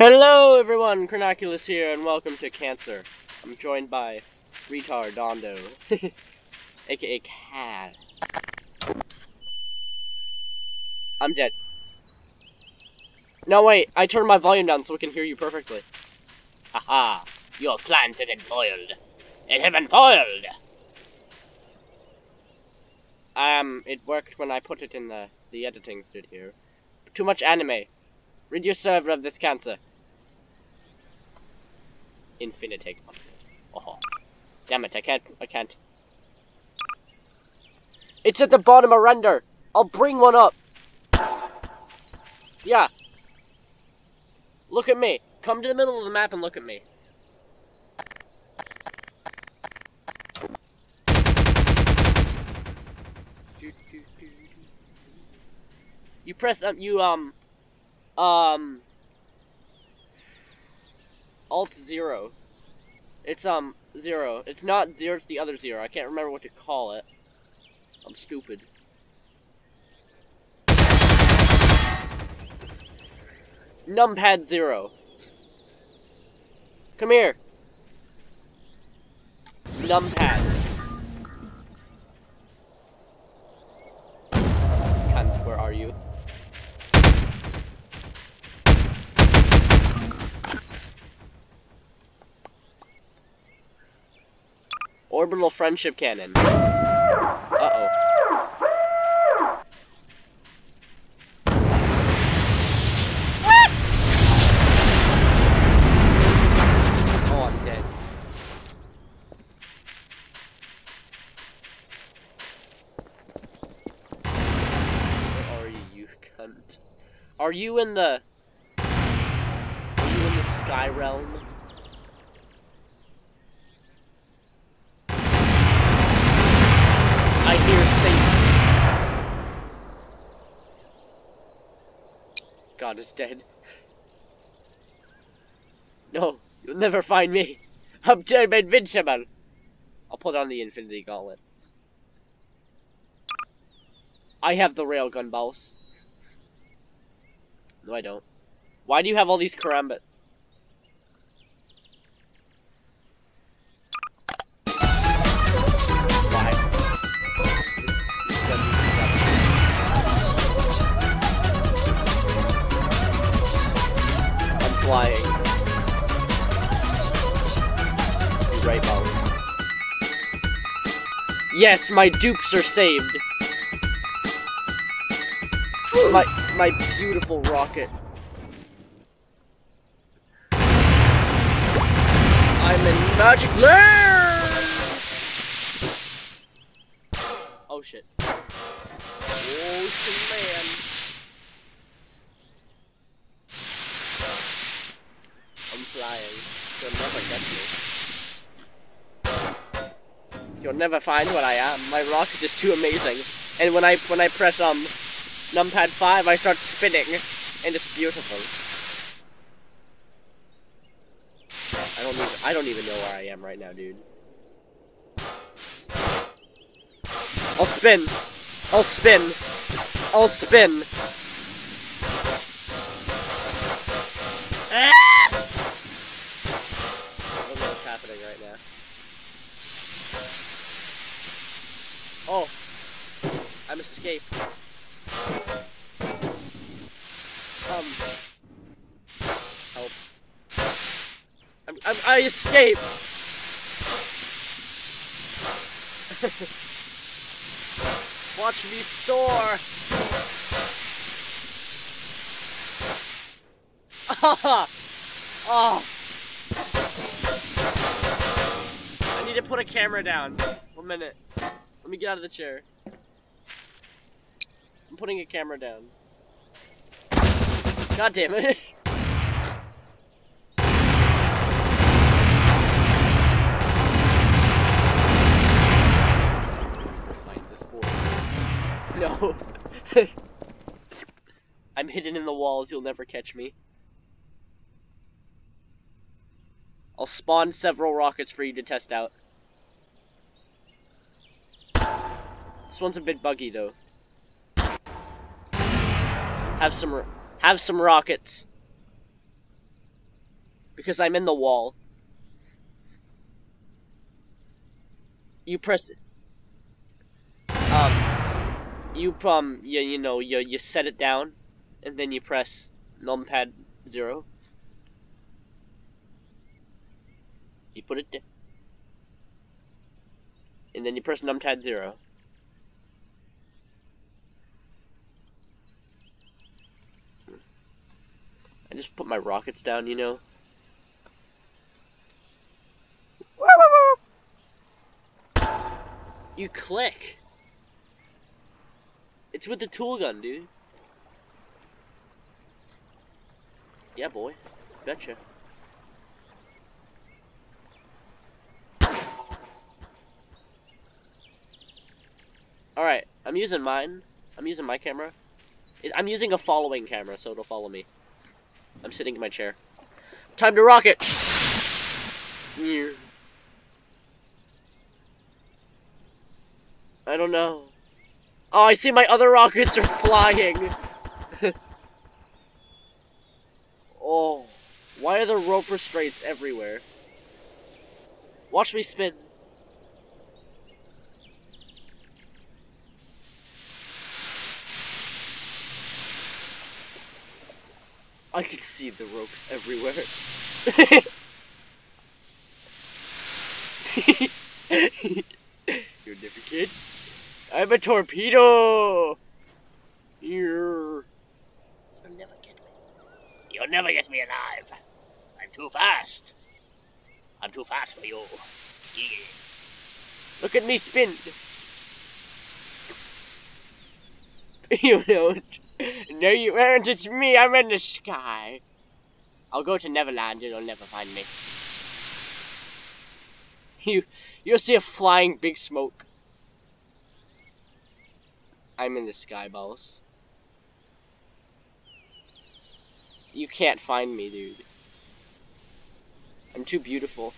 Hello everyone, Chronoculus here, and welcome to Cancer. I'm joined by Retard Dondo, aka Cat. I'm dead. No wait, I turned my volume down so we can hear you perfectly. Haha, your plans have been foiled. It has been foiled! It worked when I put it in the editing studio. Too much anime. Rid your server of this cancer. Infinite. Oh. Damn it, I can't. It's at the bottom of render. I'll bring one up. Yeah. Look at me. Come to the middle of the map and look at me. You press Alt 0. It's 0. It's not 0, it's the other 0. I can't remember what to call it. I'm stupid. Numpad 0. Come here. Numpad. Cunt, where are you? Orbital friendship cannon. Uh-oh. What? Oh, I'm dead. Where are you, you cunt? Are you in the sky realm? I hear Satan. God is dead. No, you'll never find me. I'm invincible. I'll put on the Infinity Gauntlet. I have the railgun boss. No, I don't. Why do you have all these karambit? Flying. Right mouse. Yes, my dupes are saved. My beautiful rocket. I'm in magic land. Oh shit. Oh shit, man. I'm flying. You'll never get me. You'll never find what I am. My rocket is too amazing. And when I press numpad 5, I start spinning, and it's beautiful. I don't even know where I am right now, dude. I'll spin. I'll spin. I'll spin. Happening right now. Oh, I'm escaped. Help! I escaped. Watch me soar. Oh. I need to put a camera down. 1 minute. Let me get out of the chair. I'm putting a camera down. God damn it. Find this board. No. I'm hidden in the walls. You'll never catch me. I'll spawn several rockets for you to test out. This one's a bit buggy though. Have some rockets. Because I'm in the wall. You press it. You set it down, and then you press numpad 0. You put it down, and then you press numpad 0. I just put my rockets down, you know. You click. It's with the tool gun, dude. Yeah, boy. Betcha. Alright, I'm using mine. I'm using my camera. I'm using a following camera, so it'll follow me. I'm sitting in my chair. Time to rocket! I don't know. Oh, I see my other rockets are flying! Oh, why are there rope restraints everywhere? Watch me spin. I can see the ropes everywhere. You're a different kid. I'm a torpedo! You'll never get me. You'll never get me alive. I'm too fast. I'm too fast for you. Yeah. Look at me spin. You don't. No, you aren't. It's me. I'm in the sky. I'll go to Neverland and you'll never find me. You'll see a flying big smoke. I'm in the sky, boss. You can't find me, dude. I'm too beautiful.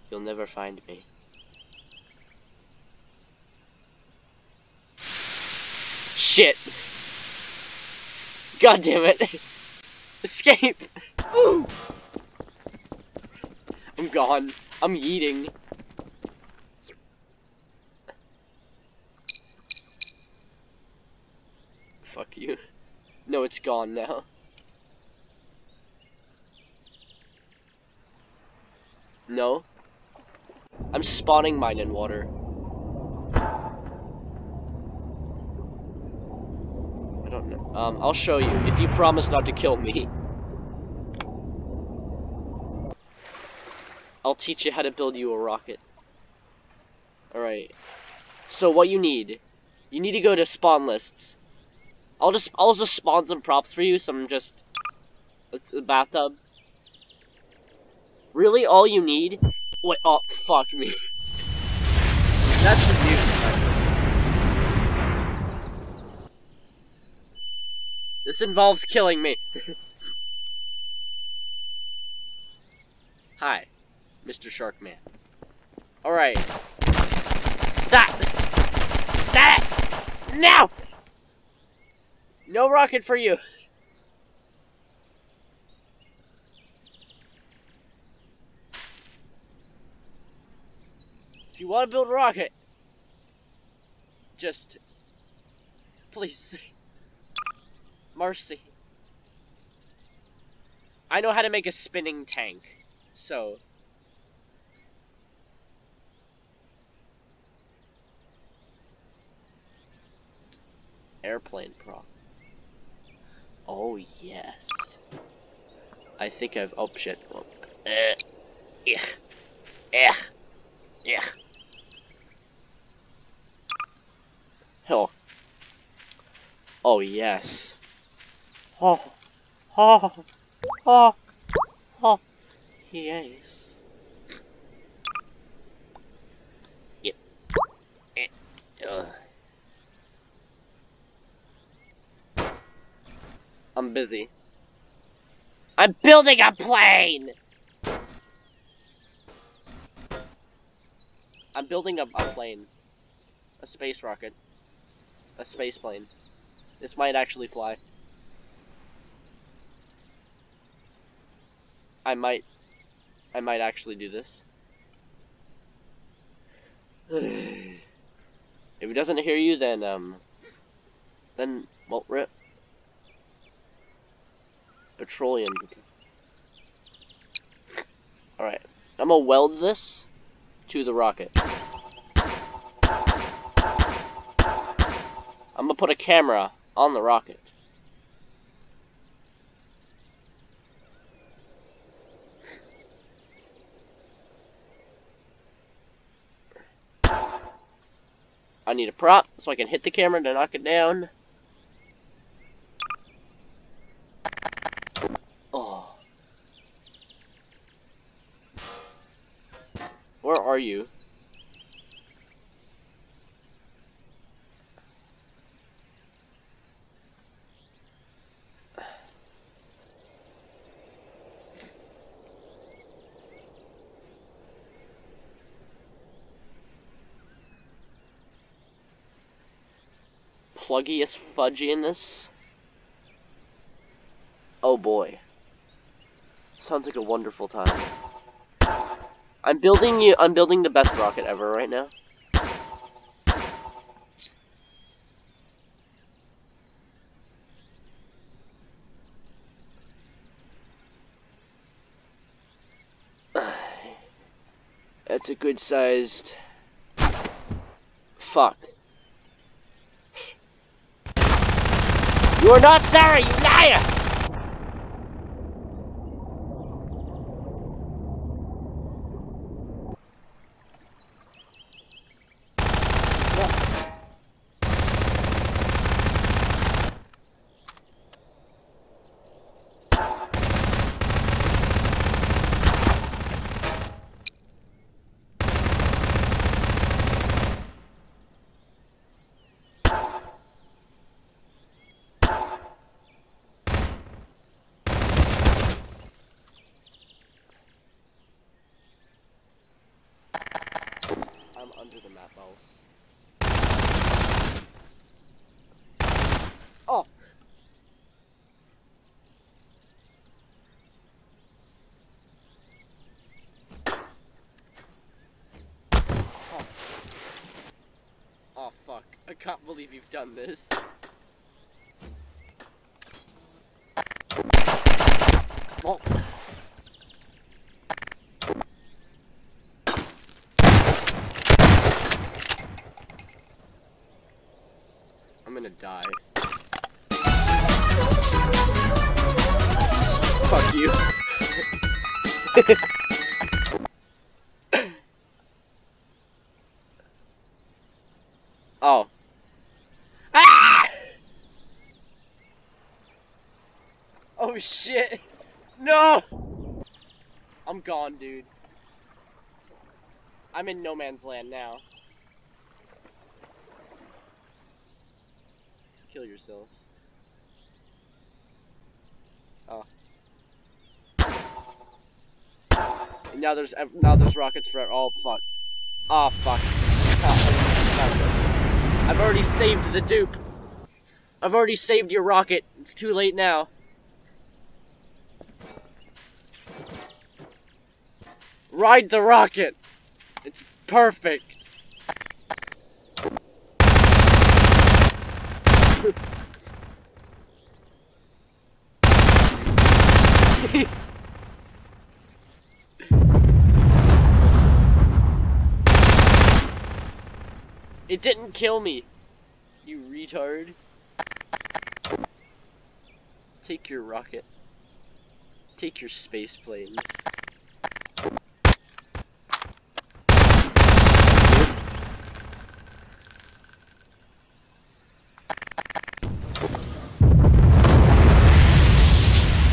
You'll never find me. Shit! God damn it! Escape! Ooh. I'm gone. I'm yeeting. Fuck you. No, it's gone now. No. I'm spawning mine in water. I don't know. I'll show you, if you promise not to kill me. I'll teach you how to build you a rocket. Alright. So what you need to go to spawn lists. I'll just spawn some props for you, it's a bathtub. Really, all you need? Wait, oh, fuck me. That should be. This involves killing me. Hi, Mr. Sharkman. Alright. Stop! Stop! No! No rocket for you. If you want to build a rocket, just please, mercy. I know how to make a spinning tank, so airplane prop. Oh yes. I think I've oh shit. Well, Hell. Oh yes. Oh. Oh. Oh. Oh. Yes. Yep. I'm busy. I'm building a plane! I'm building a plane. A space rocket. A space plane. This might actually fly. I might actually do this. If it doesn't hear you, then well, rip. Petroleum. Alright, I'm gonna weld this to the rocket. I'm gonna put a camera on the rocket. I need a prop so I can hit the camera to knock it down. Oh. Where are you? Pluggiest fudginess. Oh boy. Sounds like a wonderful time. I'm building the best rocket ever right now. That's a good sized. Fuck. You are not Sarah, you liar! I'm under the map mouse. Oh! Oh fuck, I can't believe you've done this. Oh. I'm gonna die. Fuck you. Oh. Ah! Oh shit. No! I'm gone, dude. I'm in no man's land now. Kill yourself. Oh. And now there's rockets for all. Oh, fuck. Oh fuck. I've already saved the dupe. I've already saved your rocket. It's too late now. Ride the rocket. It's perfect. It didn't kill me, you retard. Take your rocket. Take your space plane.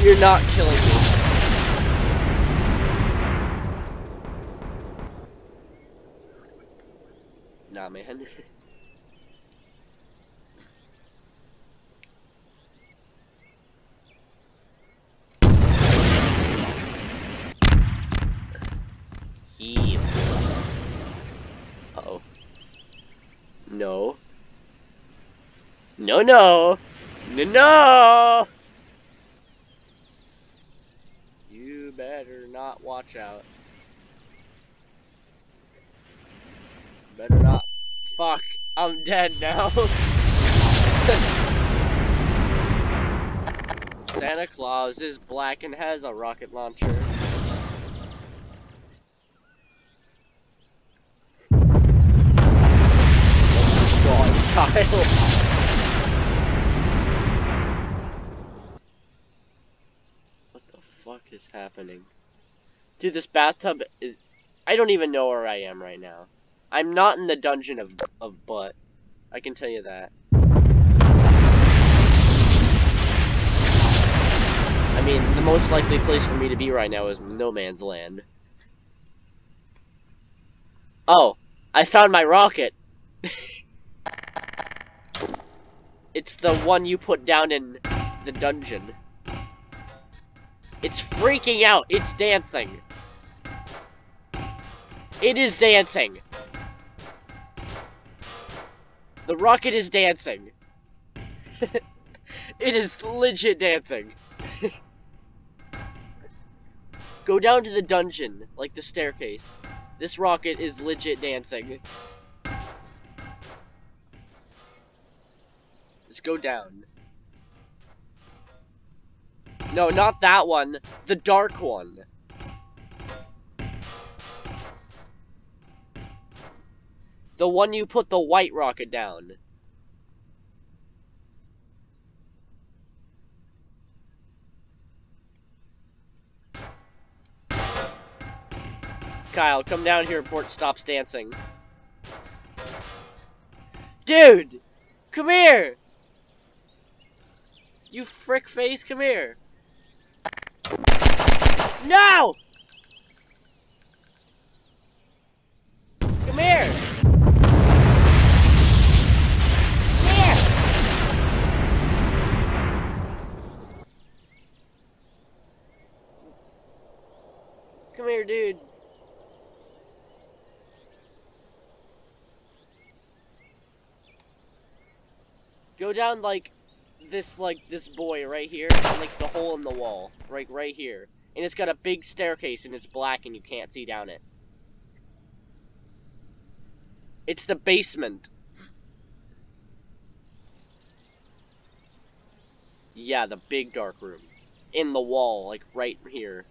You're not killing me. Nah, man. Uh-oh. No. No, no. No, no. You better not watch out. Better not. Fuck. I'm dead now. Santa Claus is black and has a rocket launcher. Oh God, Kyle. What the fuck is happening? Dude, this bathtub is... I don't even know where I am right now. I'm not in the dungeon of butt. I can tell you that. I mean, the most likely place for me to be right now is no man's land. Oh, I found my rocket. It's the one you put down in the dungeon. It's freaking out. It's dancing. It is dancing. The rocket is dancing. It is legit dancing. Go down to the dungeon, like the staircase. This rocket is legit dancing. Just go down. No, not that one. The dark one. The one you put the white rocket down. Kyle, come down here before it stops dancing. Dude! Come here! You frick face, come here! No! Come here! Come here! Come here, dude. Go down like this boy right here, and like the hole in the wall, right here. And it's got a big staircase and it's black and you can't see down it. It's the basement. Yeah, the big dark room. In the wall, like right here.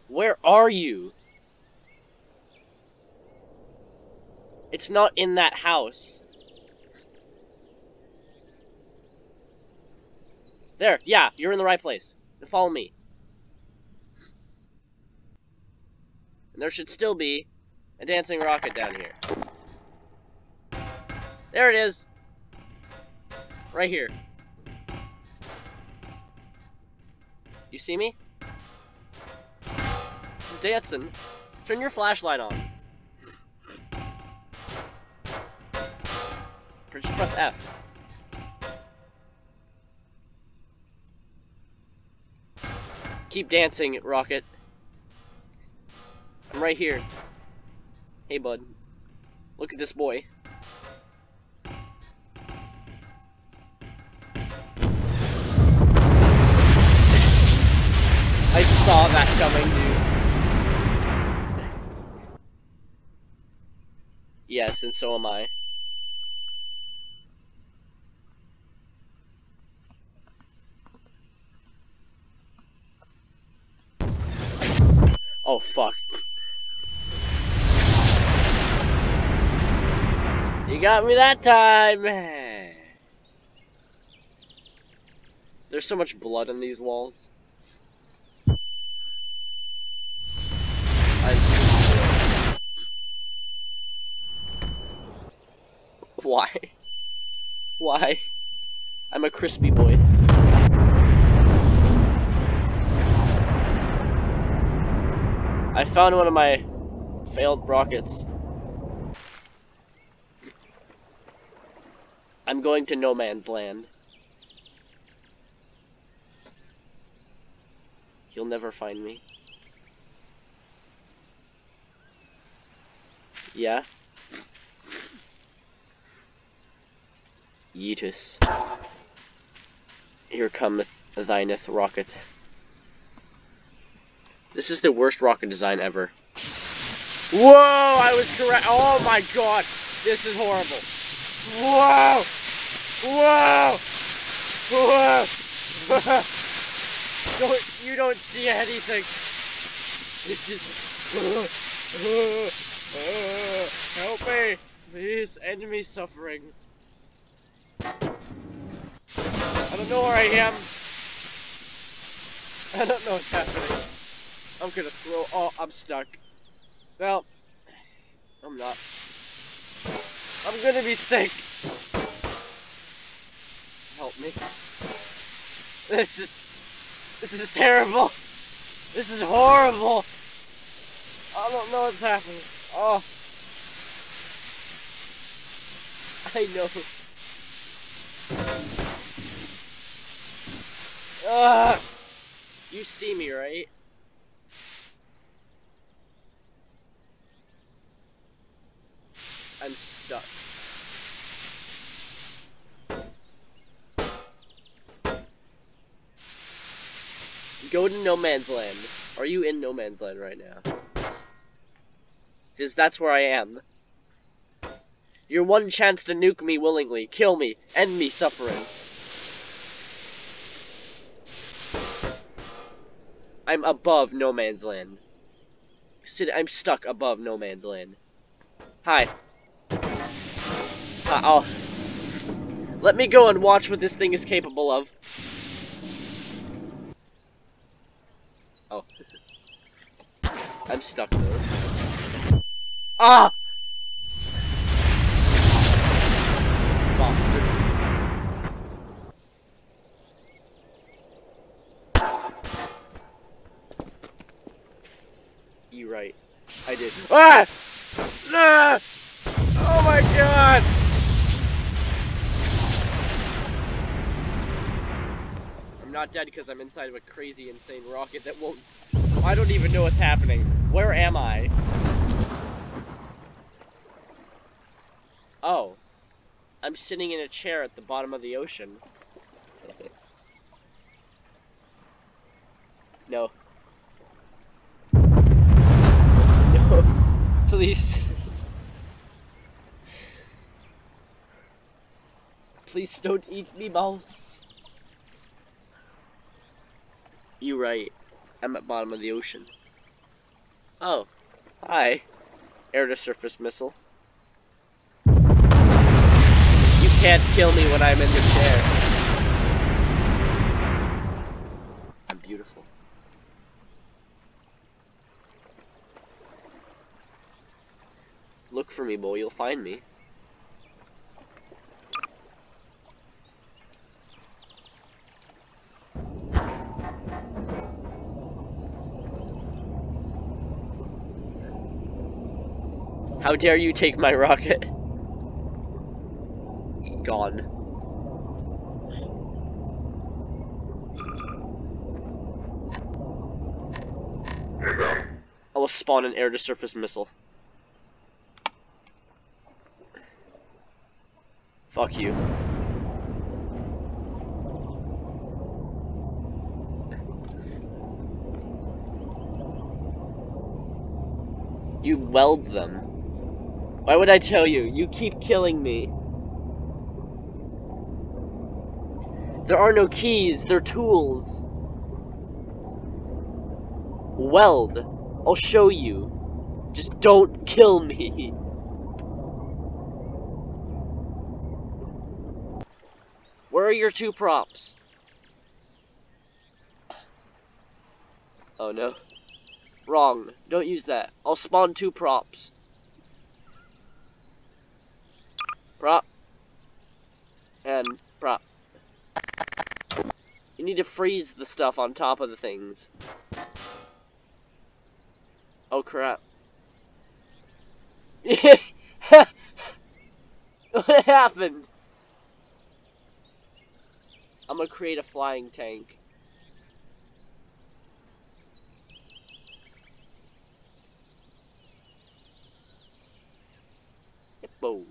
Where are you? It's not in that house. There, yeah, you're in the right place. Follow me. And there should still be a dancing rocket down here. There it is. Right here. You see me? It's dancing. Turn your flashlight on. Just press F. Keep dancing, rocket. I'm right here. Hey, bud. Look at this boy. I saw that coming, dude. Yes, and so am I. Oh, fuck. You got me that time! There's so much blood on these walls. Why? Why? I'm a crispy boy. I found one of my failed rockets. I'm going to no man's land. You'll never find me. Yeah? Yeetus. Here cometh thyneth rocket. This is the worst rocket design ever. Whoa! I was correct. Oh my god! This is horrible. Whoa! Whoa! Whoa! You don't see anything. This is. Help me! Please, enemy suffering. I don't know where I am. I don't know what's happening. I'm gonna throw. Oh, I'm stuck. Well, I'm not. I'm gonna be sick. Help me. This is terrible. This is horrible. I don't know what's happening. Oh. I know. You see me, right? I'm stuck. Go to no man's land. Are you in no man's land right now? Because that's where I am. Your one chance to nuke me willingly. Kill me. End me suffering. I'm above no man's land. I'm stuck above no man's land. Hi. Oh. Let me go and watch what this thing is capable of. Oh. I'm stuck though. Ah! Monster. You right. I did. Ah! Ah! Oh my god! I'm not dead because I'm inside of a crazy, insane rocket that won't... I don't even know what's happening. Where am I? Oh. I'm sitting in a chair at the bottom of the ocean. No. No. Please. Please don't eat me, mouse. You right. I'm at bottom of the ocean. Oh. Hi. Air-to-surface missile. You can't kill me when I'm in the chair. I'm beautiful. Look for me, boy. You'll find me. How dare you take my rocket? Gone. I will spawn an air-to-surface missile. Fuck you. You weld them. Why would I tell you? You keep killing me. There are no keys, they're tools. Weld. I'll show you. Just don't kill me. Where are your two props? Oh no. Wrong. Don't use that. I'll spawn two props. Prop. And prop. You need to freeze the stuff on top of the things. Oh crap. What happened? I'm gonna create a flying tank. Hippo.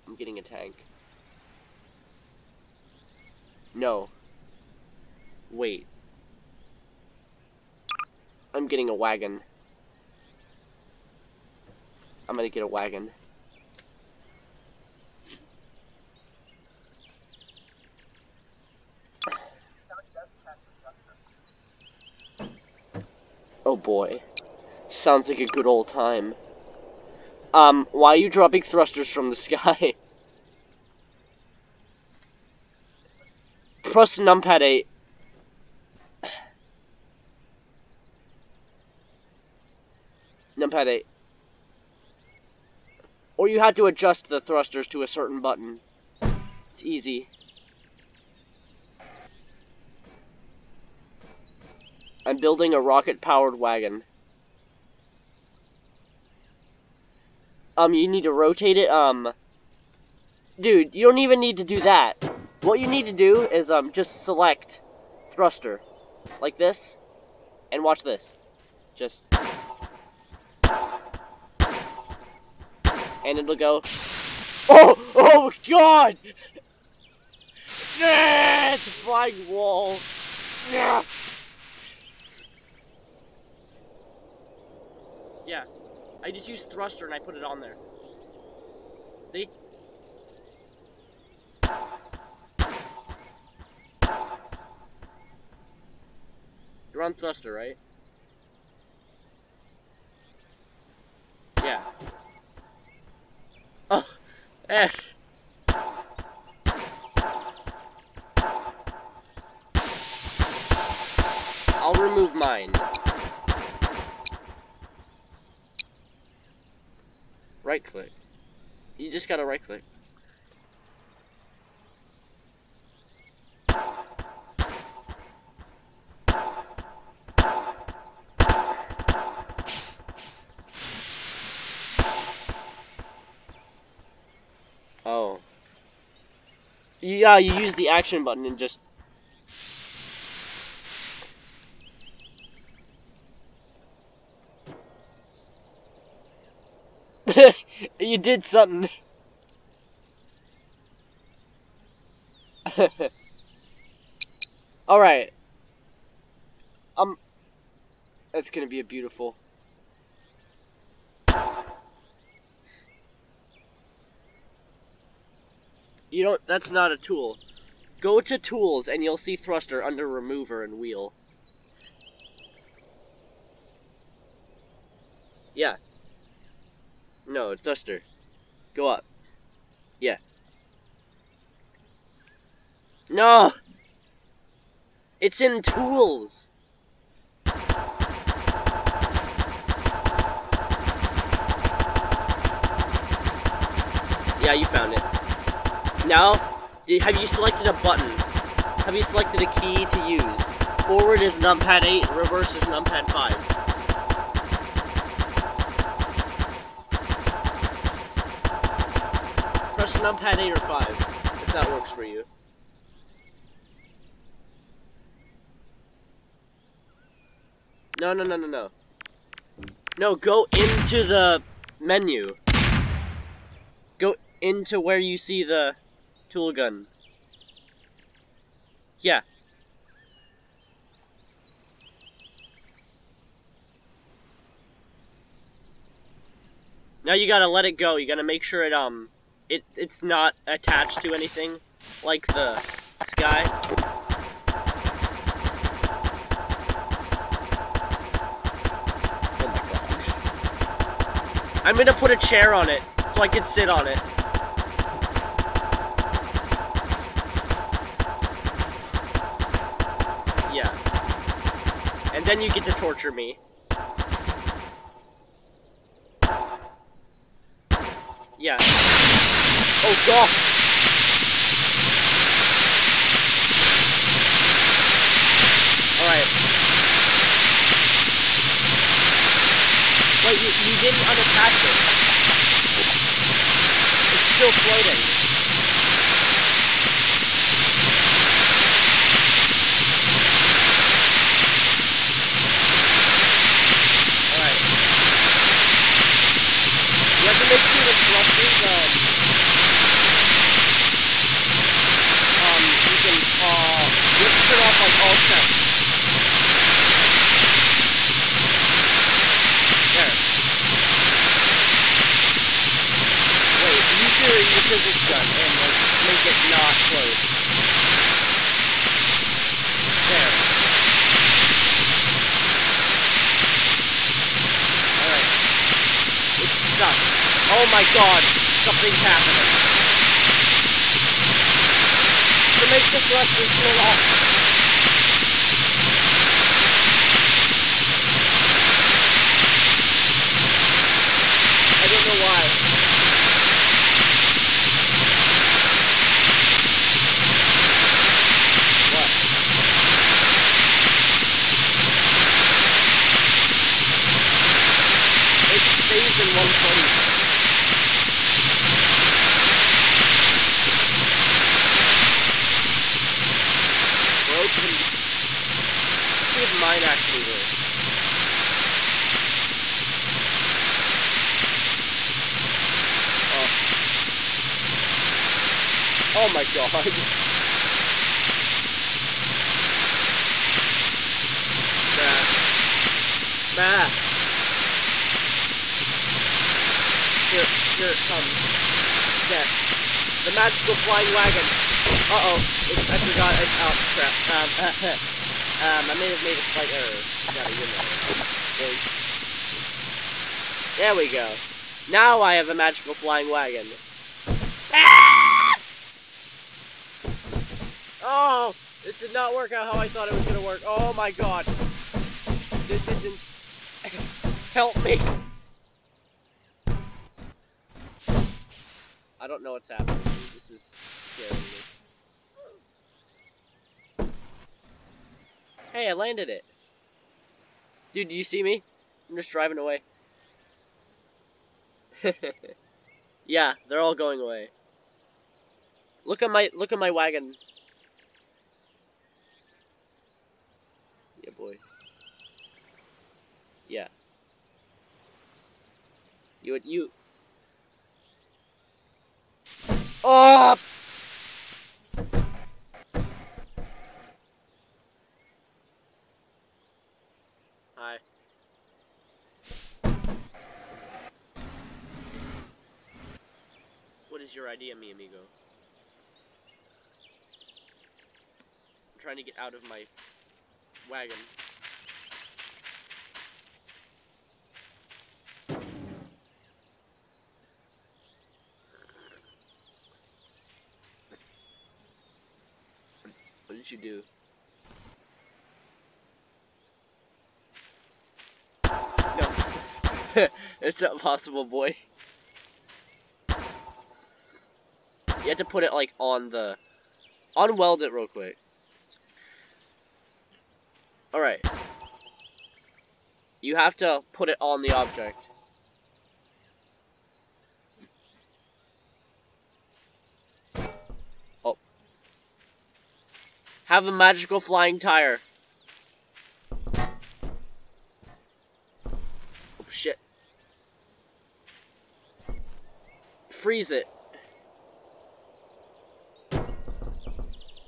I'm getting a tank. No. Wait. I'm getting a wagon. I'm gonna get a wagon. Oh boy. Sounds like a good old time. Why are you dropping thrusters from the sky? Press numpad 8. Numpad 8. Or you had to adjust the thrusters to a certain button. It's easy. I'm building a rocket-powered wagon. You need to rotate it, Dude, you don't even need to do that. What you need to do is, just select thruster. Like this. And watch this. Just... And it'll go... Oh! Oh, God! Yeah, it's a flying wall. Yeah. Yeah. I just used thruster and I put it on there. See? You're on thruster, right? Yeah. Oh, eh. I'll remove mine. Right click. You just gotta right click. Oh. Yeah, you use the action button and just... You did something. Alright. That's gonna be a beautiful... You don't, that's not a tool. Go to tools and you'll see thruster under remover and wheel. Yeah. No, it's thruster. Go up. Yeah. No! It's in tools! Yeah, you found it. Now, have you selected a button? Have you selected a key to use? Forward is numpad 8, reverse is numpad 5. Press numpad 8 or 5, if that works for you. No. No, go into the menu. Go into where you see the tool gun. Yeah. Now you gotta let it go. You gotta make sure it's not attached to anything, like the sky. Oh my gosh. I'm gonna put a chair on it, so I can sit on it. Yeah. And then you get to torture me. Yeah. Oh god! Alright. Wait, you didn't unattach it. It's still floating. Alright. You have to make sure the thrusters, not close. There. Alright. It's stuck. Oh my god. Something's happening. To make the thrusters turn off. I don't know why. What? It stays in one place. Broken. Let's see if mine actually works. Oh my god. Bah. Here it comes. Yes. The magical flying wagon. Uh-oh. I forgot. Oh, crap. I may have made a slight error. There we go. Now I have a magical flying wagon. Ah! Oh! This did not work out how I thought it was gonna work. Oh my god. This isn't... Help me! I don't know what's happening. This is scaring me. Hey, I landed it. Dude, do you see me? I'm just driving away. Yeah, they're all going away. Look at my wagon. Yeah, boy. Yeah. You. Oh! Hi. What is your idea, mi amigo? I'm trying to get out of my wagon. What did you do? No. It's not possible, boy. You have to put it, like, on the... Unweld it real quick. Alright. You have to put it on the object. Oh. Have a magical flying tire. Oh, shit. Freeze it.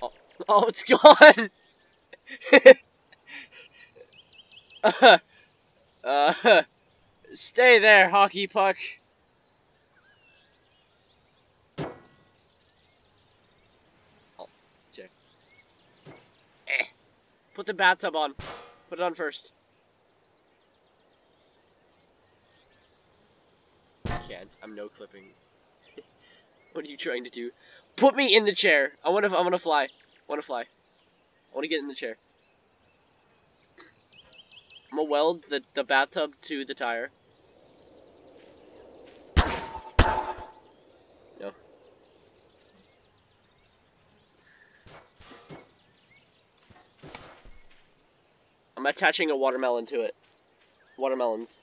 Oh, oh, it's gone! Stay there, hockey puck. Oh, check. Put the bathtub on. Put it on first. Can't. I'm no clipping. What are you trying to do? Put me in the chair. I wanna fly. I wanna fly. I wanna get in the chair. I'm gonna weld the bathtub to the tire. No. I'm attaching a watermelon to it. Watermelons.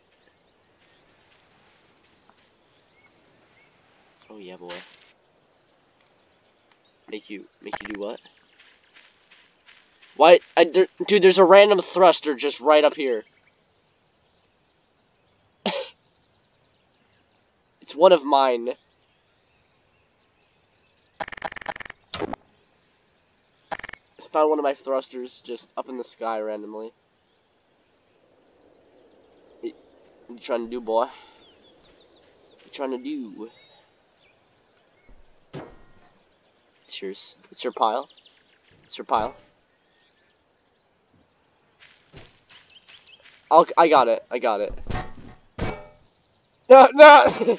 Oh yeah, boy. Make you do what? Why? Dude, there's a random thruster just right up here. It's one of mine. I found one of my thrusters just up in the sky randomly. What you trying to do, boy? What you trying to do? It's yours. It's your pile. It's your pile. I got it. I got it. No, no!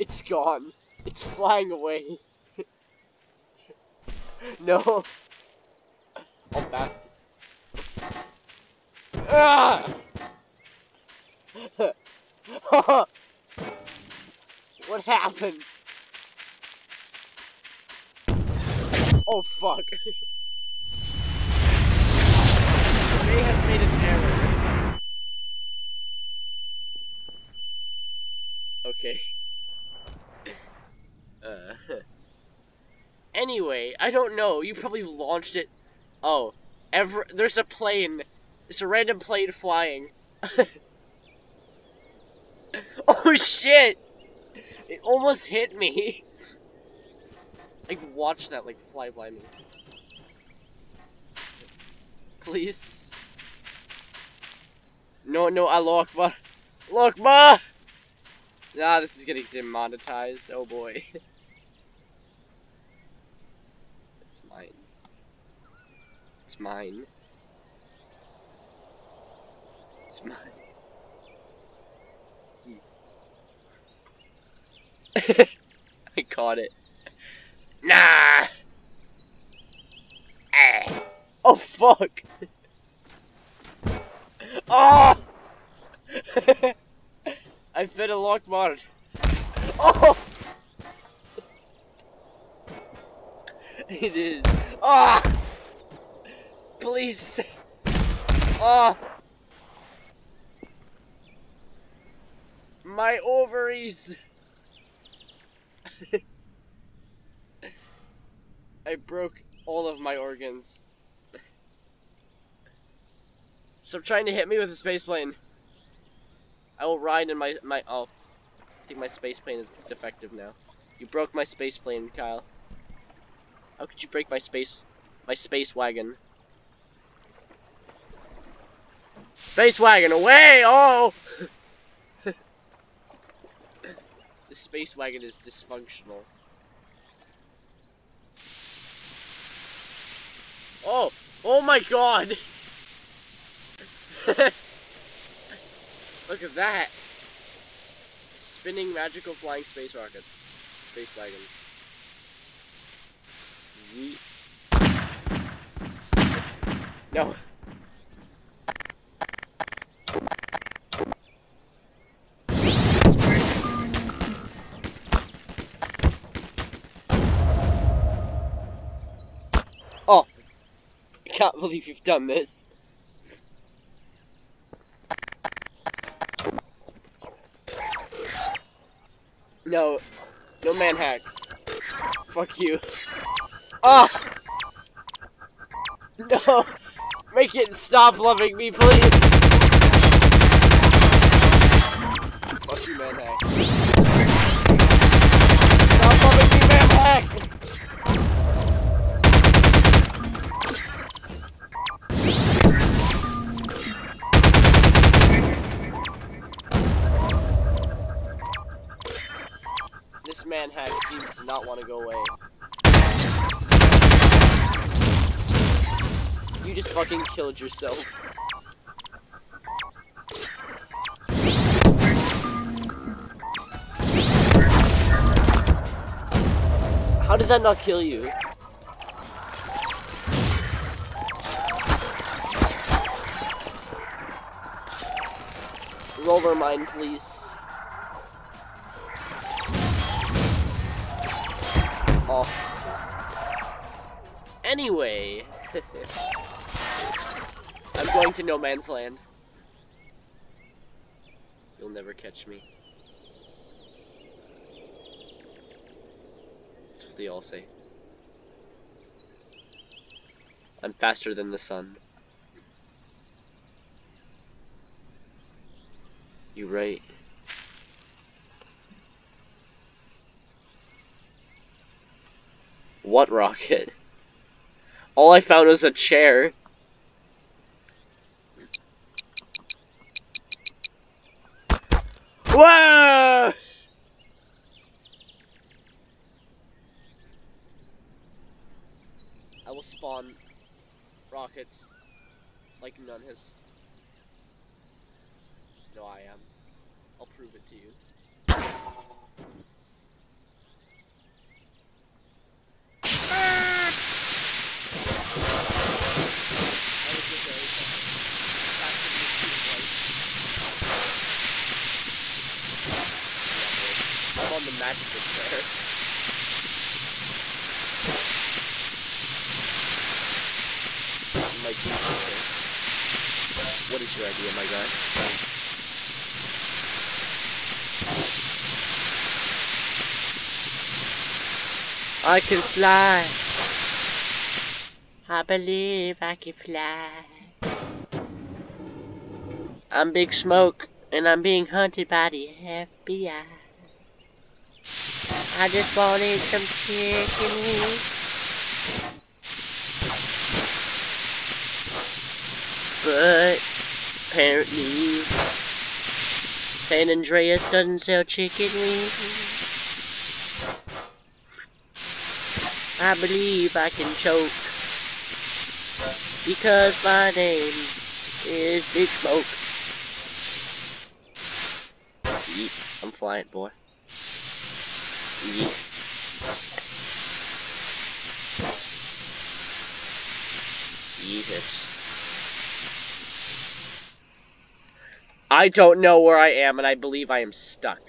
It's gone. It's flying away. No. I'm back. Ah! What happened? Oh fuck. May have made an error. Okay. Anyway, I don't know. You probably launched it. Oh, there's a plane. It's a random plane flying. Oh shit! It almost hit me. Like, watch that, like, fly by me. Please. No, Allah Akbar. Allah Akbar! Nah, this is getting demonetized. Oh boy. It's mine. It's mine. It's mine. I caught it. Nah! Oh fuck! Oh! I fit a lock mod. Oh! It is. Ah! Please. Ah! My ovaries. I broke all of my organs. Stop trying to hit me with a space plane. I will ride in my oh. I think my space plane is defective now. You broke my space plane, Kyle. How could you break my space wagon? Space wagon away! Oh! The space wagon is dysfunctional. Oh! Oh my god! Look at that! Spinning magical flying space rocket. Space wagon. Yeet. No. Oh! I can't believe you've done this. No. No man hack. Fuck you. Ah! No! Make it stop loving me, please! Fuck you, man hack. Stop loving me, man hack! This man hack seems to not want to go away. You just fucking killed yourself. How did that not kill you? Roller mine, please. Oh. Anyway. I'm going to no man's land. You'll never catch me. That's what they all say. I'm faster than the sun. You're right. What rocket? All I found was a chair. Whoa! I will spawn rockets like none has. No, I am. I'll prove it to you. I'm on the magic there. My Jesus. What is your idea, my guy? I can fly. I believe I can fly. I'm Big Smoke, and I'm being hunted by the FBI. I just wanted some chicken wings. But apparently San Andreas doesn't sell chicken wings. I believe I can choke because my name is Big Smoke. Yeet. I'm flying, boy. Yeet. Yeetus. I don't know where I am, and I believe I am stuck.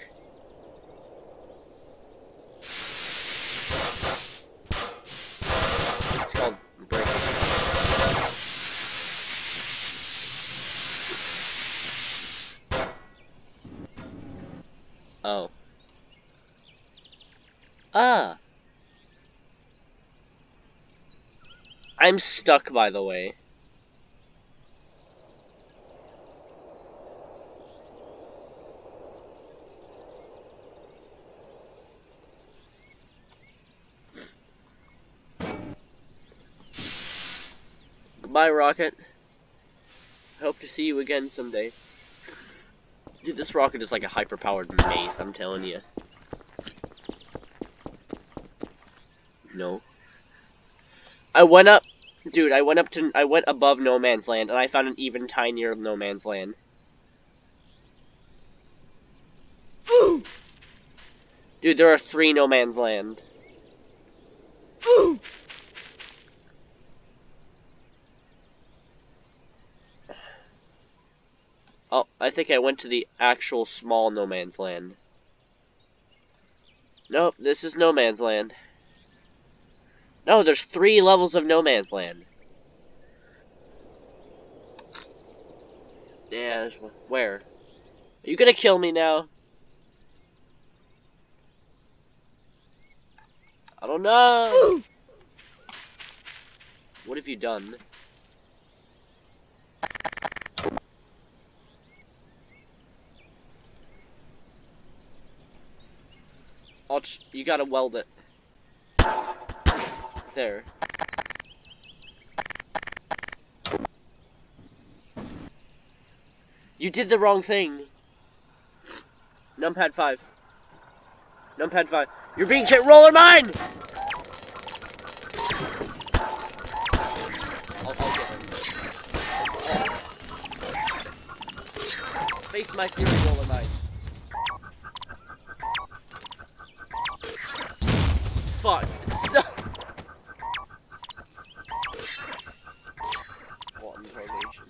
It's called breaking. Oh. Ah. I'm stuck, by the way. Goodbye, Rocket. I hope to see you again someday. Dude, this rocket is like a hyper-powered mace, I'm telling you. No. I went above No Man's Land, and I found an even tinier No Man's Land. Dude, there are 3 No Man's Land. Oh, I think I went to the actual small No Man's Land. Nope, this is No Man's Land. No, there's 3 levels of No Man's Land. Yeah, there's one. Where? Are you gonna kill me now? I don't know. What have you done? You gotta weld it. There. You did the wrong thing. Numpad 5. Numpad 5. You're being roller mine! I'll get him. Face my fury, roller mine. Fuck. Stop. What interrogation?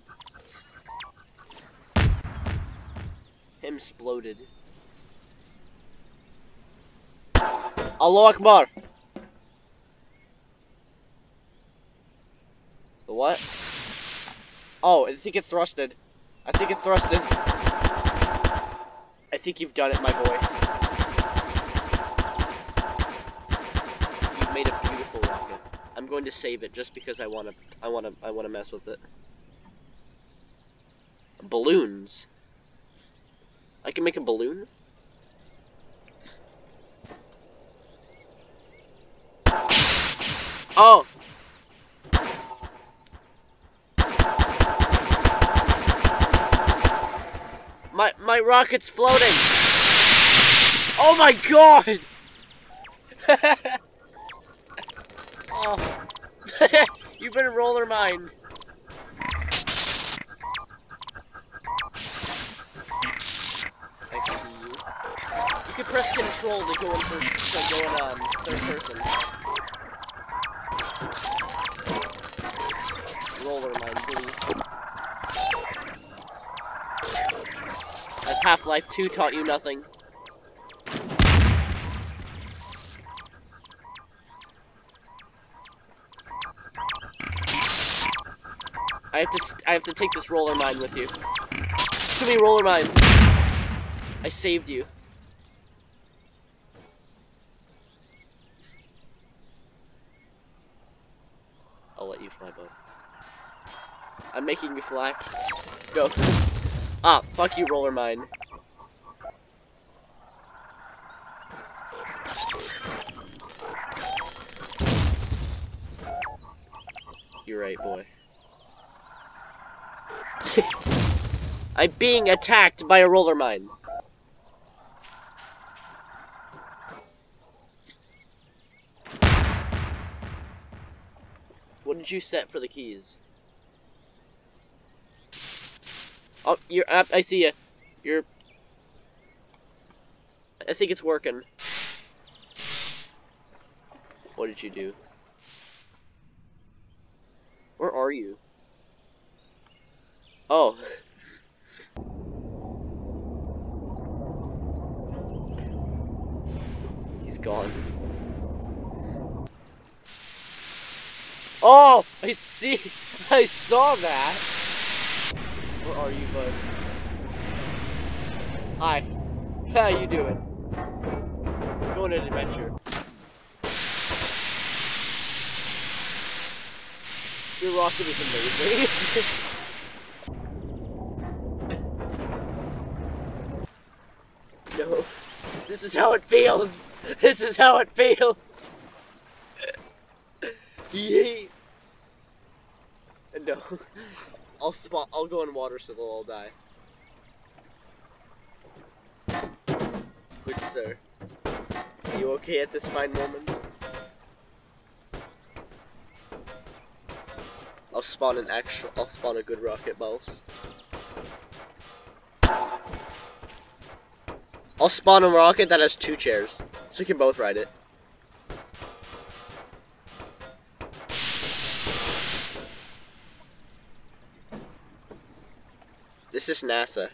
Him exploded. Allahu Akbar. The what? Oh, I think it thrusted. I think it thrusted. I think you've done it, my boy. You've made a beautiful rocket. I'm going to save it just because I wanna mess with it. Balloons. I can make a balloon? Oh! My rocket's floating! Oh my god! Oh. You better roller mine. I see you. You can press control to go in third person. Roller mine, please. As Half-Life 2 taught you nothing. I have to take this roller mine with you. Too many roller mines. I saved you. I'll let you fly, bud. I'm making you fly. Go. Ah, fuck you, roller mine. You're right, boy. I'm being attacked by a roller mine. What did you set for the keys? Oh, you're up. I see you. I think it's working. What did you do? Where are you? Oh. He's gone. Oh! I see! I saw that! Where are you, bud? Hi. How you doing? Let's go on an adventure. Your rocket is amazing. No. This is how it feels! This is how it feels! Yay! No. I'll go in water so they'll all die. Good sir. Are you okay at this fine moment? I'll spawn a good rocket mouse. I'll spawn a rocket that has 2 chairs, so we can both ride it. This is NASA.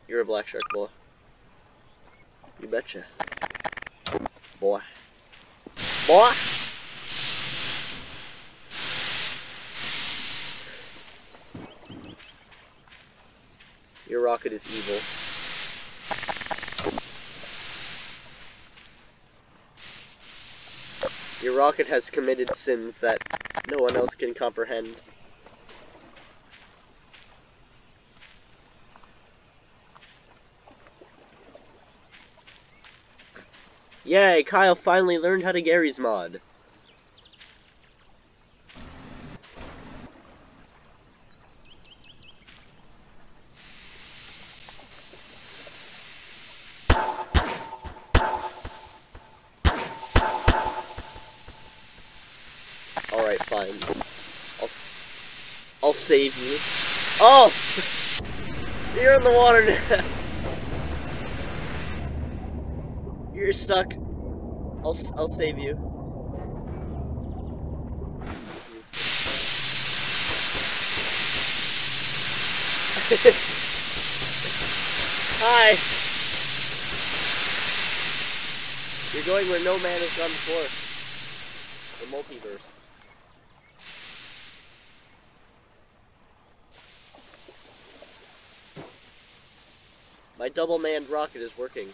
You're a black shark, boy. You betcha. Boy. Boy! Your rocket is evil. Your rocket has committed sins that no one else can comprehend. Yay, Kyle finally learned how to Gary's mod. Alright, fine. I'll save you. Oh! You're in the water now. You're stuck. I'll save you. Hi. You're going where no man has gone before. The multiverse. My double-manned rocket is working.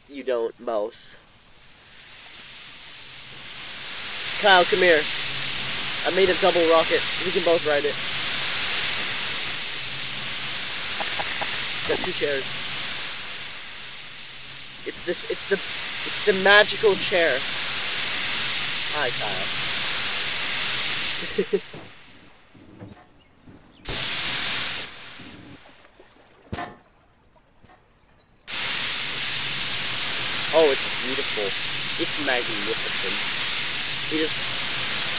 You don't, mouse. Kyle, come here. I made a double rocket. We can both ride it. Got 2 chairs. It's the magical chair. Hi, Kyle. Oh, it's beautiful. It's magnificent.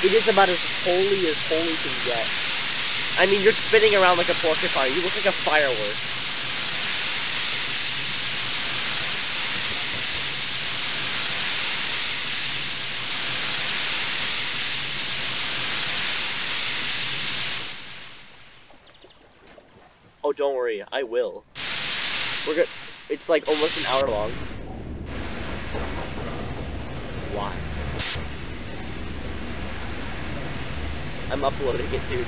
It is about as holy can get. I mean, you're spinning around like a porcupine. You look like a firework. Oh, don't worry, I will. We're good. It's like almost an hour long. Why? I'm uploading it, dude.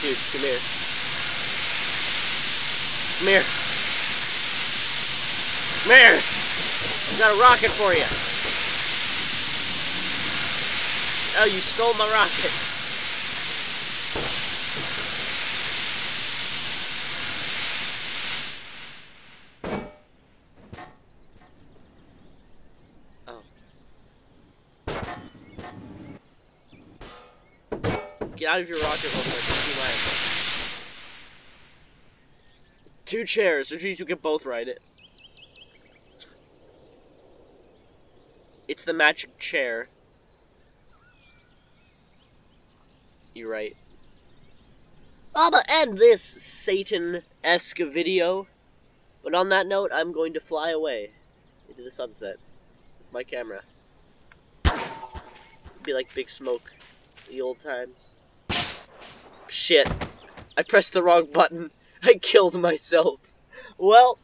Dude, come here. Come here. Come here. I got a rocket for you. Oh, you stole my rocket. Oh. Get out of your rocket real quick. See mine. 2 chairs, which means you can both ride it. It's the magic chair. You're right. I'm gonna end this Satan-esque video. But on that note, I'm going to fly away into the sunset with my camera. Be like Big Smoke, the old times. Shit. I pressed the wrong button. I killed myself. Well,